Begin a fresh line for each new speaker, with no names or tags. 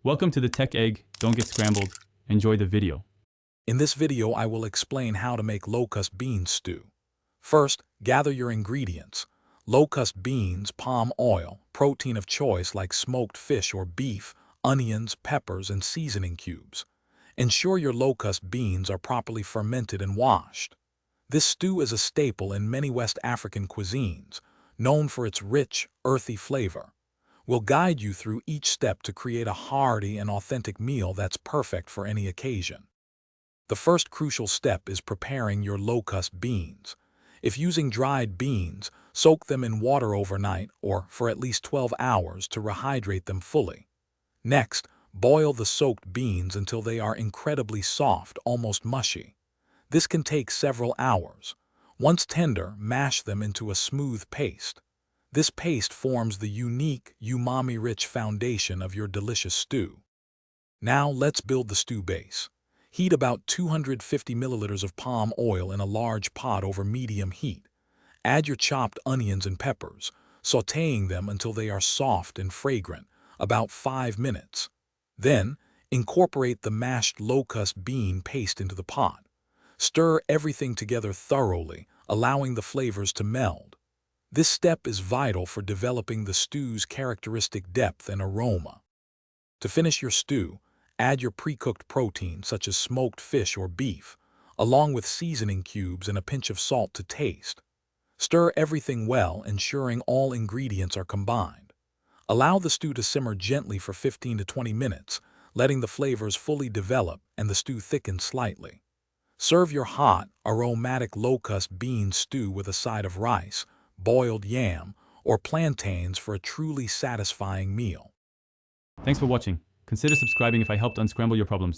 Welcome to the Tech Egg. Don't get scrambled. Enjoy the video.
In this video, I will explain how to make locust bean stew. First, gather your ingredients. Locust beans, palm oil, protein of choice like smoked fish or beef, onions, peppers, and seasoning cubes. Ensure your locust beans are properly fermented and washed. This stew is a staple in many West African cuisines, known for its rich, earthy flavor. We'll guide you through each step to create a hearty and authentic meal that's perfect for any occasion. The first crucial step is preparing your locust beans. If using dried beans, soak them in water overnight or for at least 12 hours to rehydrate them fully. Next, boil the soaked beans until they are incredibly soft, almost mushy. This can take several hours. Once tender, mash them into a smooth paste. This paste forms the unique, umami-rich foundation of your delicious stew. Now let's build the stew base. Heat about 250 milliliters of palm oil in a large pot over medium heat. Add your chopped onions and peppers, sautéing them until they are soft and fragrant, about 5 minutes. Then, incorporate the mashed locust bean paste into the pot. Stir everything together thoroughly, allowing the flavors to meld. This step is vital for developing the stew's characteristic depth and aroma. To finish your stew, add your pre-cooked protein such as smoked fish or beef, along with seasoning cubes and a pinch of salt to taste. Stir everything well, ensuring all ingredients are combined. Allow the stew to simmer gently for 15 to 20 minutes, letting the flavors fully develop and the stew thicken slightly. Serve your hot, aromatic locust bean stew with a side of rice, boiled yam, or plantains for a truly satisfying meal.
Thanks for watching. Consider subscribing if I helped unscramble your problems.